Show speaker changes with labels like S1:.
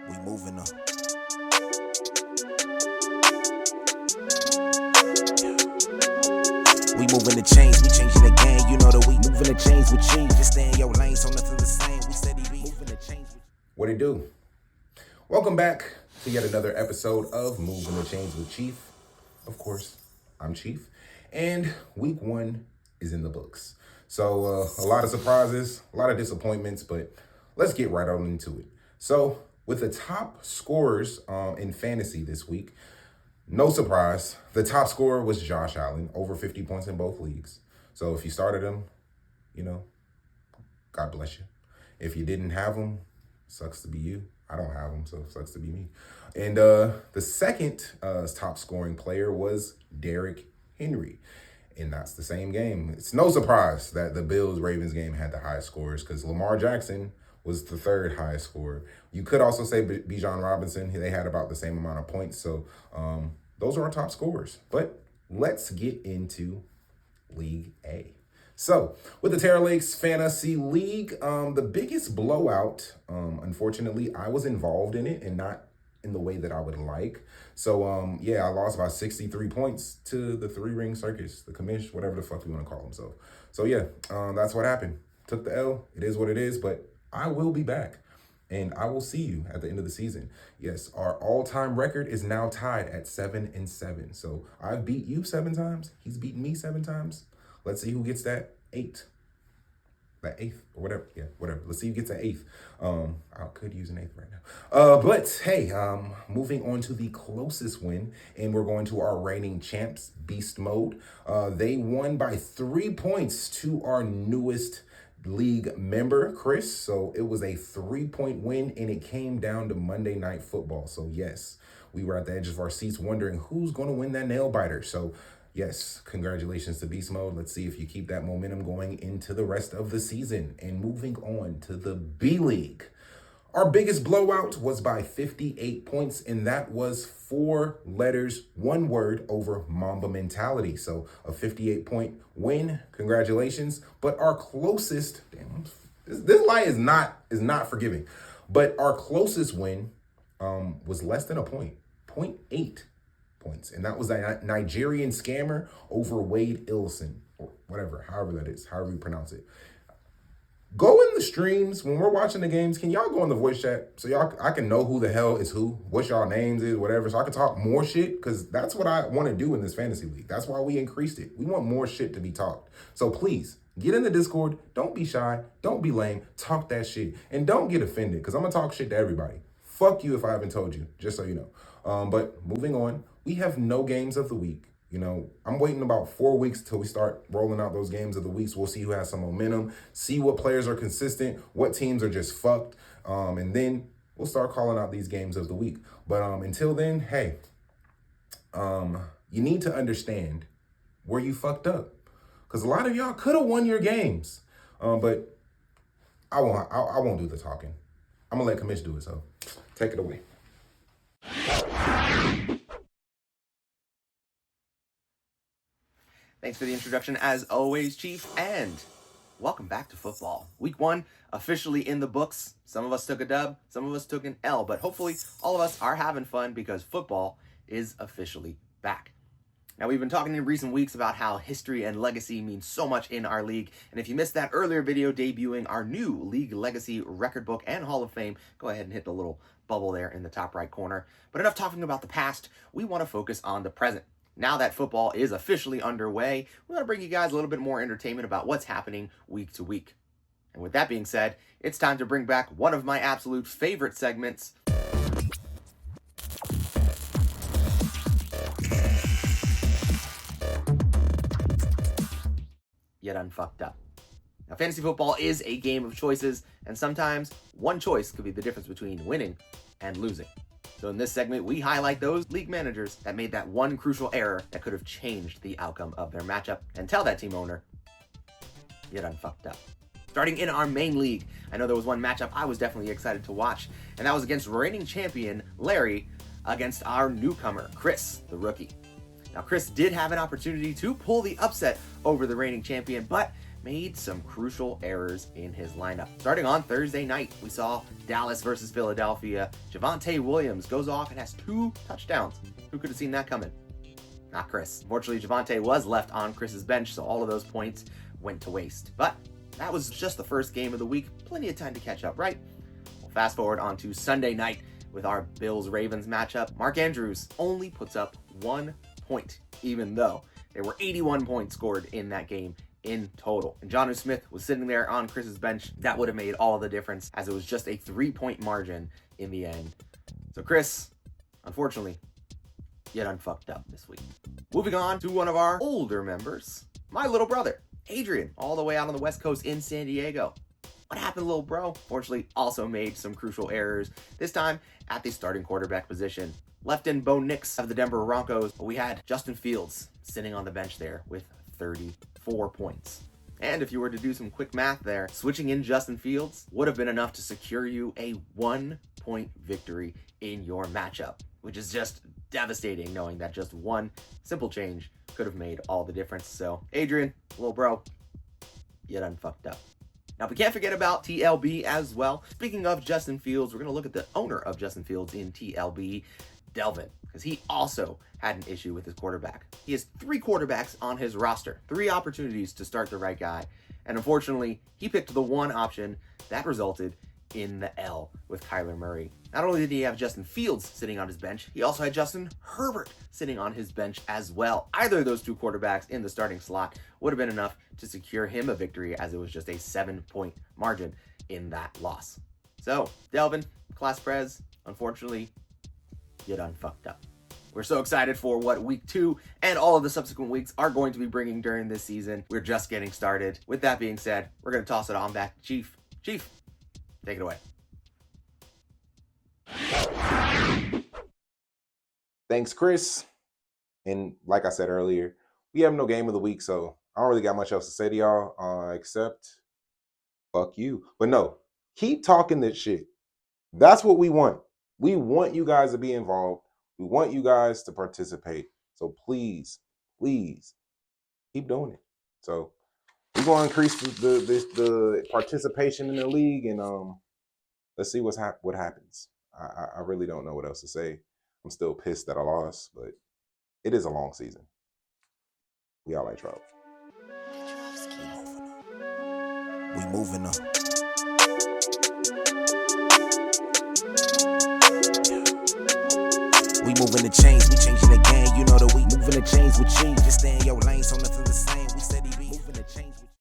S1: We moving up. We moving the chains, we changing the game. You know that we moving the chains with change. Just stay in your lane, so nothing the same. We steady be moving the chains.
S2: What it do? Welcome back to yet another episode of Moving the Chains with Chief. Of course, I'm Chief. And week 1 is in the books. So a lot of surprises, a lot of disappointments, but let's get right on into it. So with the top scorers in fantasy this week, no surprise, the top scorer was Josh Allen, over 50 points in both leagues. So if you started him, God bless you. If you didn't have him, sucks to be you. I don't have him, so it sucks to be me. And the second top scoring player was Derrick Henry. And that's the same game. It's no surprise that the Bills-Ravens game had the highest scores because Lamar Jackson was the third highest scorer. You could also say Bijan Robinson. They had about the same amount of points. So those are our top scorers. But let's get into League A. So with the Terra Lakes Fantasy League, the biggest blowout, unfortunately, I was involved in it and not in the way that I would like. So, I lost about 63 points to the three-ring circus, the Commish, whatever the fuck you want to call himself. So, that's what happened. Took the L. It is what it is, but I will be back, and I will see you at the end of the season. Yes, our all-time record is now tied at 7-7. So, I've beat you 7 times. He's beaten me 7 times. Let's see who gets that 8th. That 8th or whatever. Yeah, whatever. Let's see who gets an 8th. I could use an 8th right now. But hey, moving on to the closest win, and we're going to our reigning champs, Beast Mode. They won by 3 points to our newest league member, Chris. So it was a 3-point win, and it came down to Monday Night Football. So yes, we were at the edge of our seats wondering who's going to win that nail biter. So yes, congratulations to Beast Mode. Let's see if you keep that momentum going into the rest of the season. And moving on to the B League. Our biggest blowout was by 58 points, and that was 4 letters, 1 word over Mamba mentality. So a 58-point win. Congratulations. But our closest, this lie is not forgiving. But our closest win was less than a point, 0.8 points. And that was a Nigerian scammer over Wade Illison, or whatever, however that is, however you pronounce it. Go in the streams when we're watching the games. Can y'all go in the voice chat so I can know who the hell is who, what y'all names is, whatever, so I can talk more shit? Because that's what I want to do in this fantasy league. That's why we increased it. We want more shit to be talked. So please, get in the Discord. Don't be shy. Don't be lame. Talk that shit. And don't get offended, because I'm going to talk shit to everybody. Fuck you if I haven't told you, just so you know. But moving on, we have no games of the week. I'm waiting about 4 weeks till we start rolling out those games of the week. So we'll see who has some momentum, see what players are consistent, what teams are just fucked. And then we'll start calling out these games of the week. But until then, hey, you need to understand where you fucked up. Because a lot of y'all could have won your games. But I won't do the talking. I'm going to let Commish do it. So take it away.
S3: Thanks for the introduction, as always, Chief, and welcome back to football. Week 1 officially in the books. Some of us took a dub, some of us took an L, but hopefully all of us are having fun because football is officially back. Now, we've been talking in recent weeks about how history and legacy mean so much in our league, and if you missed that earlier video debuting our new League Legacy Record Book and Hall of Fame, go ahead and hit the little bubble there in the top right corner. But enough talking about the past, we want to focus on the present. Now that football is officially underway, we want to bring you guys a little bit more entertainment about what's happening week to week. And with that being said, it's time to bring back one of my absolute favorite segments, Yet Unfucked Up. Now, fantasy football is a game of choices, and sometimes one choice could be the difference between winning and losing. So in this segment, we highlight those league managers that made that one crucial error that could have changed the outcome of their matchup and tell that team owner, you done fucked up. Starting in our main league, I know there was one matchup I was definitely excited to watch, and that was against reigning champion Larry against our newcomer, Chris, the rookie. Now, Chris did have an opportunity to pull the upset over the reigning champion, but made some crucial errors in his lineup. Starting on Thursday night, we saw Dallas versus Philadelphia. Javonte Williams goes off and has 2 touchdowns. Who could have seen that coming? Not Chris. Unfortunately, Javonte was left on Chris's bench, so all of those points went to waste. But that was just the first game of the week. Plenty of time to catch up, right? Well, fast forward on to Sunday night with our Bills-Ravens matchup. Mark Andrews only puts up 1 point, even though there were 81 points scored in that game in total. And Jonnu Smith was sitting there on Chris's bench. That would have made all the difference, as it was just a 3-point margin in the end. So Chris, unfortunately, you done fucked up this week. Moving on to one of our older members, my little brother, Adrian, all the way out on the West Coast in San Diego. What happened, little bro? Fortunately, also made some crucial errors, this time at the starting quarterback position. Left in Bo Nix of the Denver Broncos, but we had Justin Fields sitting on the bench there with 34 points. And if you were to do some quick math there, switching in Justin Fields would have been enough to secure you a 1-point victory in your matchup, which is just devastating, knowing that just one simple change could have made all the difference. So, Adrian, little bro, you done fucked up. Now, we can't forget about TLB as well. Speaking of Justin Fields, we're going to look at the owner of Justin Fields in TLB, Delvin, because he also had an issue with his quarterback. He has 3 quarterbacks on his roster, 3 opportunities to start the right guy. And unfortunately, he picked the one option that resulted in the L with Kyler Murray. Not only did he have Justin Fields sitting on his bench, he also had Justin Herbert sitting on his bench as well. Either of those 2 quarterbacks in the starting slot would have been enough to secure him a victory, as it was just a 7-point margin in that loss. So, Delvin, Class Prez, unfortunately, you done fucked up. We're so excited for what week 2 and all of the subsequent weeks are going to be bringing during this season. We're just getting started. With that being said, we're going to toss it on back to Chief. Chief, take it away.
S2: Thanks, Chris. And like I said earlier, we have no game of the week, so I don't really got much else to say to y'all except fuck you. But no, keep talking this shit. That's what we want. We want you guys to be involved. We want you guys to participate. So please, please keep doing it. So we're going to increase the participation in the league, and let's see what happens. I really don't know what else to say. I'm still pissed that I lost, but it is a long season. We all like trouble.
S1: We moving up. We moving the chains, we changing the game. You know that we moving the chains with change. Just stay in your lane, so nothing the same. We said